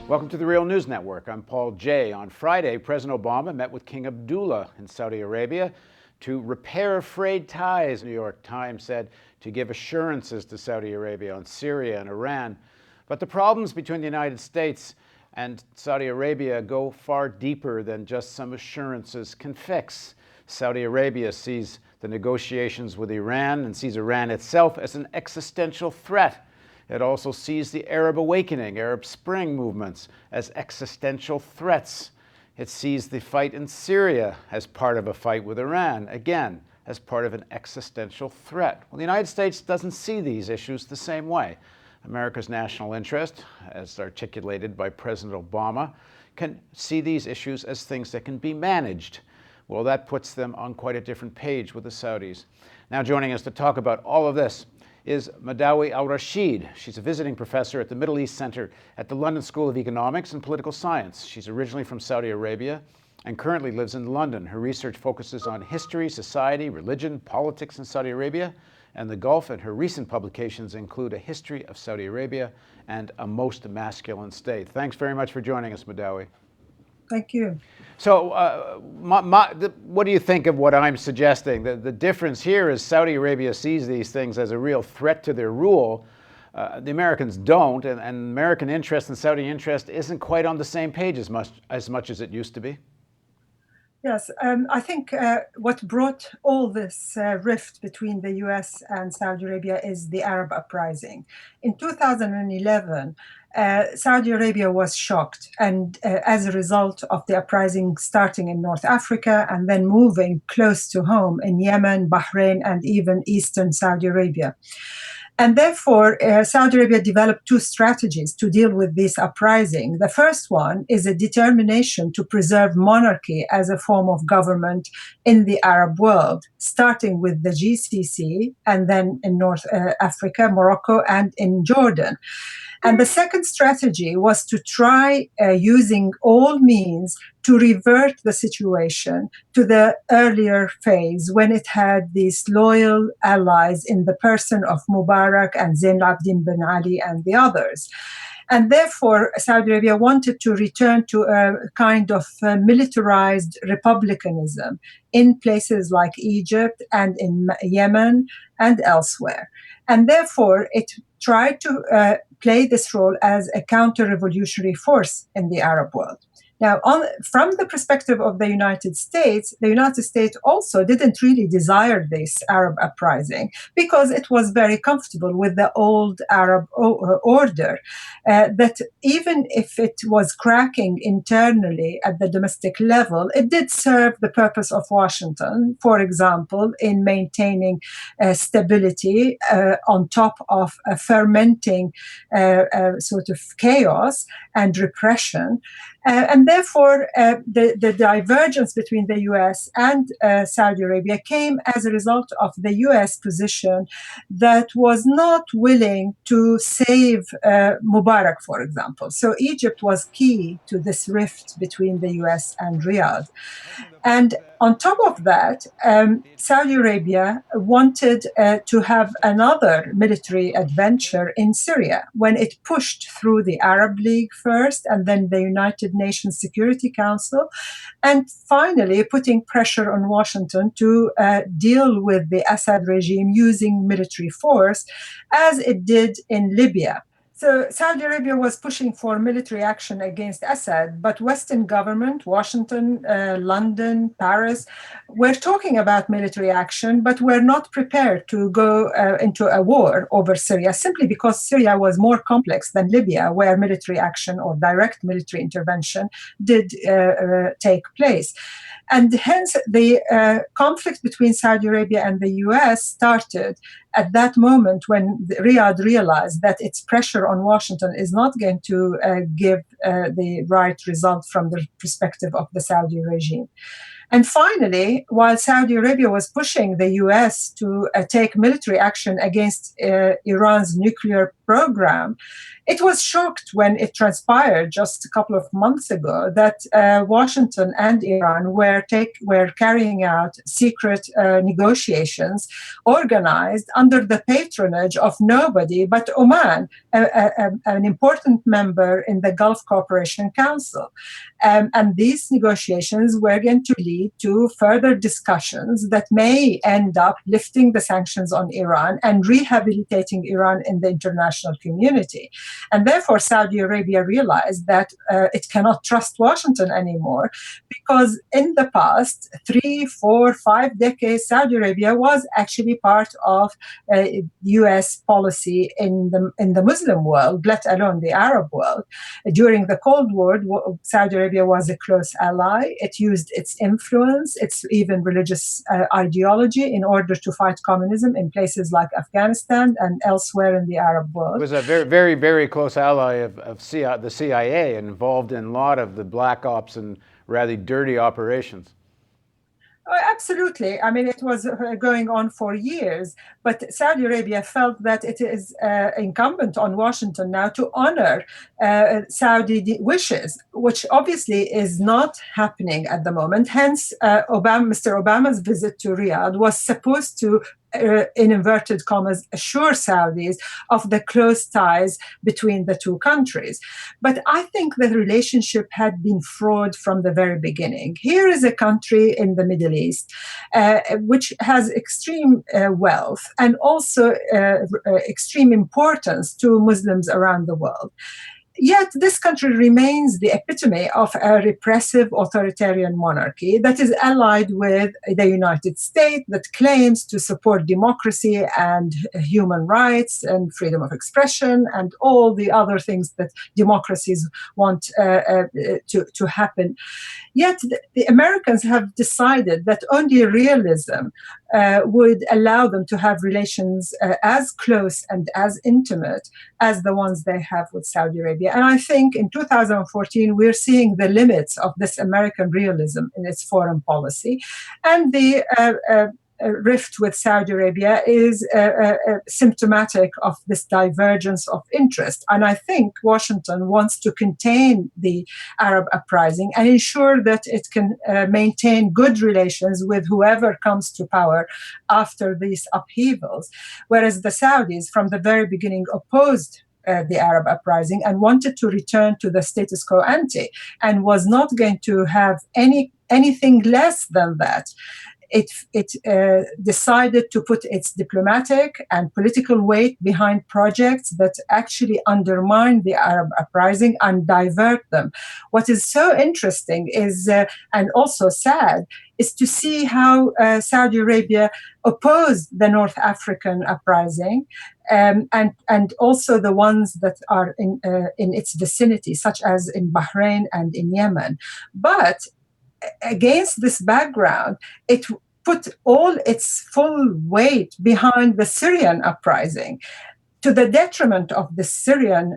Welcome to the Real News Network. I'm Paul Jay. On Friday, President Obama met with King Abdullah in Saudi Arabia to repair frayed ties, New York Times said, to give assurances to Saudi Arabia on Syria and Iran. But the problems between the United States and Saudi Arabia go far deeper than just some assurances can fix. Saudi Arabia sees the negotiations with Iran and sees Iran itself as an existential threat. It also sees the Arab awakening, Arab Spring movements as existential threats. It sees the fight in Syria as part of a fight with Iran, again, as part of an existential threat. Well, the United States doesn't see these issues the same way. America's national interest, as articulated by President Obama, can see these issues as things that can be managed. Well, that puts them on quite a different page with the Saudis. Now joining us to talk about all of this is Madawi Al-Rasheed. She's a visiting professor at the Middle East Center at the London School of Economics and Political Science. She's originally from Saudi Arabia and currently lives in London. Her research focuses on history, society, religion, politics in Saudi Arabia and the Gulf, and her recent publications include A History of Saudi Arabia and A Most Masculine State. Thanks very much for joining us, Madawi. Thank you. So what do you think of what I'm suggesting? The difference here is Saudi Arabia sees these things as a real threat to their rule. The Americans don't, and American interest and Saudi interest isn't quite on the same page as much as it used to be. Yes, I think what brought all this rift between the US and Saudi Arabia is the Arab Uprising. In 2011, Saudi Arabia was shocked, and as a result of the uprising starting in North Africa and then moving close to home in Yemen, Bahrain, and even eastern Saudi Arabia. And therefore, Saudi Arabia developed two strategies to deal with this uprising. The first one is a determination to preserve monarchy as a form of government in the Arab world, starting with the GCC and then in North Africa, Morocco, and in Jordan. And the second strategy was to try using all means to revert the situation to the earlier phase when it had these loyal allies in the person of Mubarak and Zain al-Abidin bin Ali and the others. And therefore, Saudi Arabia wanted to return to a kind of militarized republicanism in places like Egypt and in Yemen and elsewhere. And therefore, it tried to play this role as a counter-revolutionary force in the Arab world. Now, from the perspective of the United States also didn't really desire this Arab uprising because it was very comfortable with the old Arab order, that even if it was cracking internally at the domestic level, it did serve the purpose of Washington, for example, in maintaining stability on top of a fermenting sort of chaos and repression. And therefore, the divergence between the US and Saudi Arabia came as a result of the US position that was not willing to save Mubarak, for example. So Egypt was key to this rift between the US and Riyadh. And on top of that, Saudi Arabia wanted to have another military adventure in Syria when it pushed through the Arab League first and then the United Nations Security Council, and finally putting pressure on Washington to deal with the Assad regime using military force, as it did in Libya. So Saudi Arabia was pushing for military action against Assad, but Western government, Washington, London, Paris, were talking about military action, but were not prepared to go into a war over Syria, simply because Syria was more complex than Libya, where military action or direct military intervention did take place. And hence, the conflict between Saudi Arabia and the US started at that moment when Riyadh realized that its pressure on Washington is not going to give the right result from the perspective of the Saudi regime. And finally, while Saudi Arabia was pushing the US to take military action against Iran's nuclear program. It was shocked when it transpired just a couple of months ago that Washington and Iran were carrying out secret negotiations organized under the patronage of nobody but Oman, an important member in the Gulf Cooperation Council. And these negotiations were going to lead to further discussions that may end up lifting the sanctions on Iran and rehabilitating Iran in the international community. And therefore, Saudi Arabia realized that it cannot trust Washington anymore, because in the past 3, 4, 5 decades, Saudi Arabia was actually part of US policy in the Muslim world, let alone the Arab world. During the Cold War, Saudi Arabia was a close ally. It used its influence, its even religious ideology in order to fight communism in places like Afghanistan and elsewhere in the Arab world. It was a very, very, very close ally of the CIA, involved in a lot of the black ops and rather dirty operations. Oh, absolutely. I mean, it was going on for years, but Saudi Arabia felt that it is incumbent on Washington now to honor Saudi wishes, which obviously is not happening at the moment. Hence, Mr. Obama's visit to Riyadh was supposed to in inverted commas, assure Saudis of the close ties between the two countries. But I think the relationship had been fraught from the very beginning. Here is a country in the Middle East which has extreme wealth and also extreme importance to Muslims around the world. Yet this country remains the epitome of a repressive authoritarian monarchy that is allied with the United States, that claims to support democracy and human rights and freedom of expression and all the other things that democracies want to happen. Yet the Americans have decided that only realism would allow them to have relations as close and as intimate as the ones they have with Saudi Arabia. And I think in 2014, we're seeing the limits of this American realism in its foreign policy. And the rift with Saudi Arabia is symptomatic of this divergence of interest. And I think Washington wants to contain the Arab uprising and ensure that it can maintain good relations with whoever comes to power after these upheavals. Whereas the Saudis, from the very beginning, opposed the Arab uprising and wanted to return to the status quo ante and was not going to have anything less than that. It decided to put its diplomatic and political weight behind projects that actually undermine the Arab uprising and divert them. What is so interesting is, and also sad, is to see how Saudi Arabia opposed the North African uprising and also the ones that are in its vicinity, such as in Bahrain and in Yemen. But against this background, it put all its full weight behind the Syrian uprising, to the detriment of the Syrian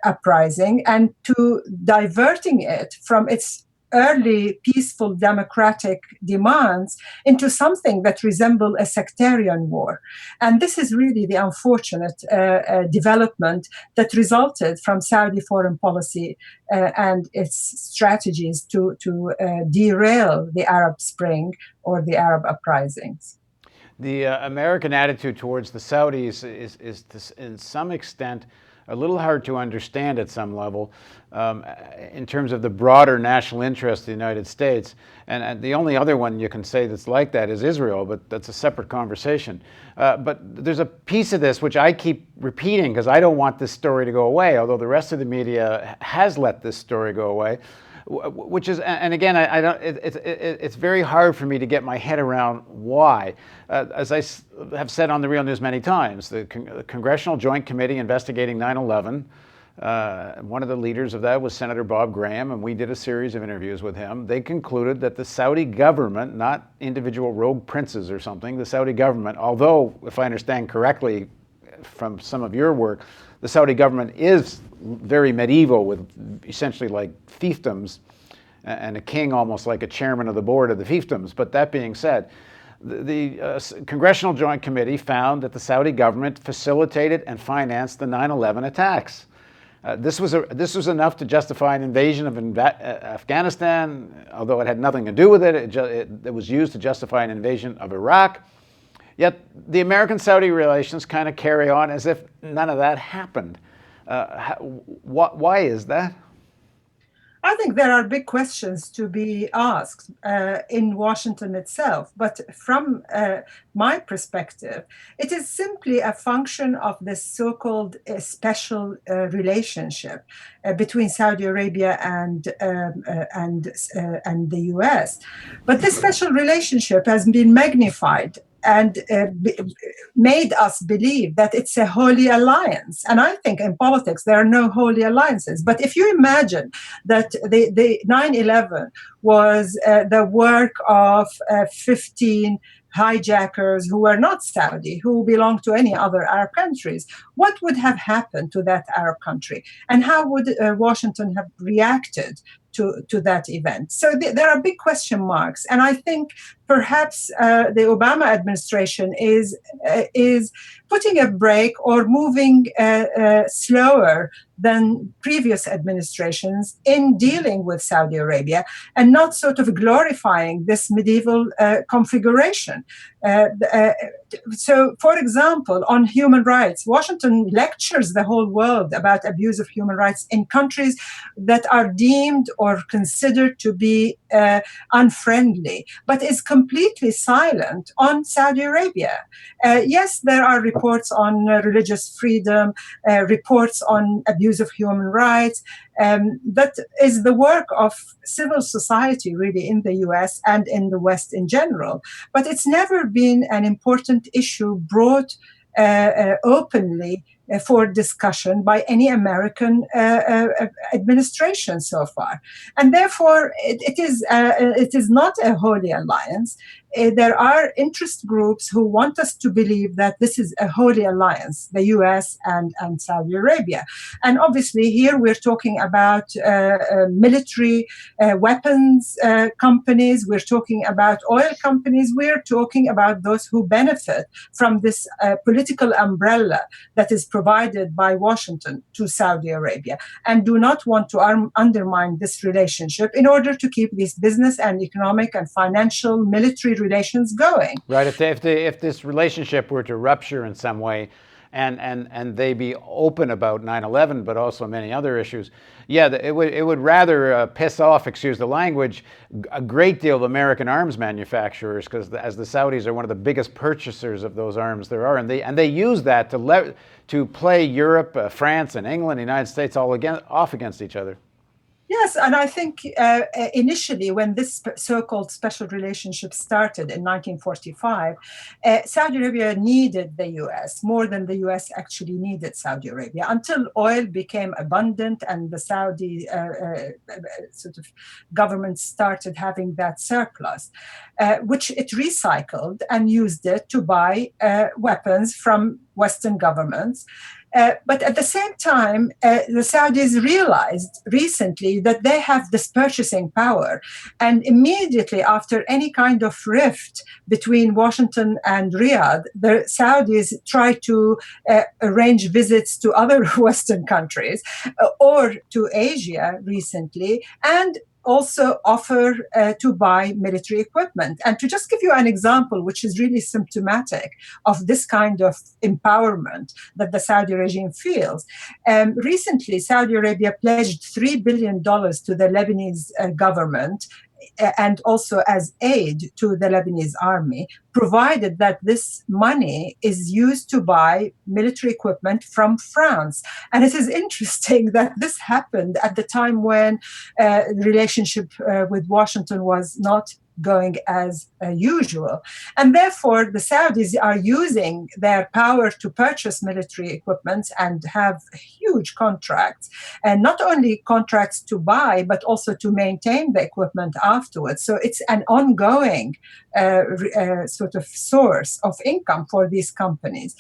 uprising and to diverting it from its early peaceful democratic demands into something that resembled a sectarian war. And this is really the unfortunate development that resulted from Saudi foreign policy and its strategies to derail the Arab Spring or the Arab uprisings. The American attitude towards the Saudis is to, in some extent, a little hard to understand at some level in terms of the broader national interest of the United States. And the only other one you can say that's like that is Israel, but that's a separate conversation. But there's a piece of this which I keep repeating because I don't want this story to go away, although the rest of the media has let this story go away, which is, and again, I don't. It's very hard for me to get my head around why. As I have said on the Real News many times, the Congressional Joint Committee investigating 9/11. One of the leaders of that was Senator Bob Graham, and we did a series of interviews with him. They concluded that the Saudi government, not individual rogue princes or something, the Saudi government, although, if I understand correctly from some of your work, the Saudi government is very medieval with essentially like fiefdoms and a king almost like a chairman of the board of the fiefdoms. But that being said, The Congressional Joint Committee found that the Saudi government facilitated and financed the 9/11 attacks. This was enough to justify an invasion of Afghanistan, although it had nothing to do with it. It was used to justify an invasion of Iraq. Yet the American-Saudi relations kind of carry on as if none of that happened. Why is that? I think there are big questions to be asked in Washington itself. But from my perspective, it is simply a function of this so-called special relationship between Saudi Arabia and the U.S. But this special relationship has been magnified and made us believe that it's a holy alliance. And I think in politics, there are no holy alliances. But if you imagine that the 9/11 was the work of 15 hijackers who were not Saudi, who belonged to any other Arab countries, what would have happened to that Arab country? And how would Washington have reacted to that event? So there are big question marks. And I think perhaps the Obama administration is putting a brake or moving slower than previous administrations in dealing with Saudi Arabia and not sort of glorifying this medieval configuration. So, for example, on human rights, Washington lectures the whole world about abuse of human rights in countries that are deemed or considered to be unfriendly, but is completely silent on Saudi Arabia. Yes, there are reports on religious freedom, reports on abuse of human rights. That is the work of civil society, really, in the US and in the West in general. But it's never been an important issue brought openly for discussion by any American administration so far. And therefore, it is not a holy alliance. There are interest groups who want us to believe that this is a holy alliance, the US and Saudi Arabia. And obviously, here we're talking about military weapons companies, we're talking about oil companies, we're talking about those who benefit from this political umbrella that is provided by Washington to Saudi Arabia, and do not want to undermine this relationship in order to keep these business and economic and financial military relations going. Right. If this relationship were to rupture in some way, and they be open about 9/11, but also many other issues, yeah, it would rather piss off, excuse the language, a great deal of American arms manufacturers, because as the Saudis are one of the biggest purchasers of those arms there are, and they use that to play Europe, France, and England, the United States all off against each other. Yes, and I think initially when this so-called special relationship started in 1945, Saudi Arabia needed the US more than the US actually needed Saudi Arabia, until oil became abundant and the Saudi sort of government started having that surplus, which it recycled and used it to buy weapons from Western governments. But at the same time, the Saudis realized recently that they have this purchasing power. And immediately after any kind of rift between Washington and Riyadh, the Saudis tried to arrange visits to other Western countries or to Asia recently, and also offer to buy military equipment. And to just give you an example, which is really symptomatic of this kind of empowerment that the Saudi regime feels, recently Saudi Arabia pledged $3 billion to the Lebanese government, and also as aid to the Lebanese army, provided that this money is used to buy military equipment from France. And it is interesting that this happened at the time when the relationship with Washington was not going as usual. And therefore, the Saudis are using their power to purchase military equipment and have huge contracts, and not only contracts to buy, but also to maintain the equipment afterwards. So it's an ongoing sort of source of income for these companies.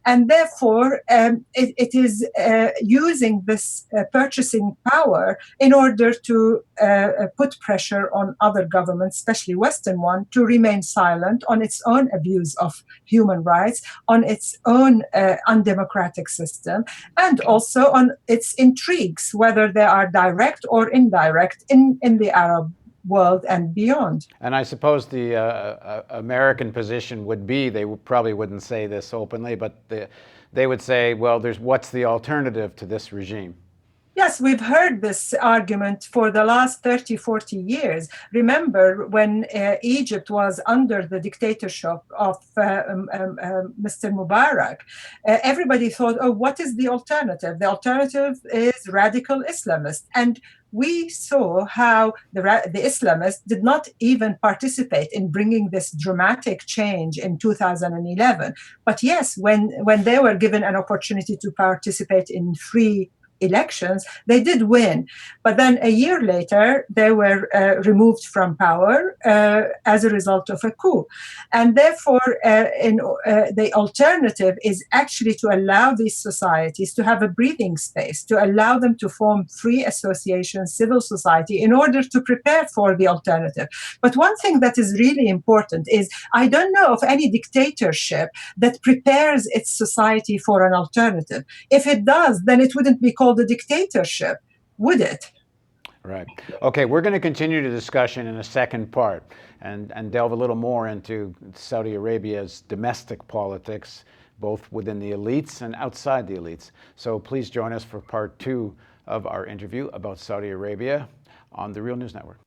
And therefore, it is using this purchasing power in order to put pressure on other governments, especially Western one, to remain silent on its own abuse of human rights, on its own undemocratic system, and also on its intrigues, whether they are direct or indirect in the Arab world and beyond. And I suppose the American position would be, they probably wouldn't say this openly, but they would say, well, what's the alternative to this regime? Yes, we've heard this argument for the last 30, 40 years. Remember when Egypt was under the dictatorship of Mr. Mubarak, everybody thought, oh, what is the alternative? The alternative is radical Islamists. And we saw how the Islamists did not even participate in bringing this dramatic change in 2011. But yes, when they were given an opportunity to participate in free elections, they did win. But then a year later, they were removed from power as a result of a coup. And therefore, the alternative is actually to allow these societies to have a breathing space, to allow them to form free associations, civil society, in order to prepare for the alternative. But one thing that is really important is I don't know of any dictatorship that prepares its society for an alternative. If it does, then it wouldn't be called a dictatorship, would it? Right. Okay, we're going to continue the discussion in a second part and delve a little more into Saudi Arabia's domestic politics, both within the elites and outside the elites. So please join us for part 2 of our interview about Saudi Arabia on the Real News Network.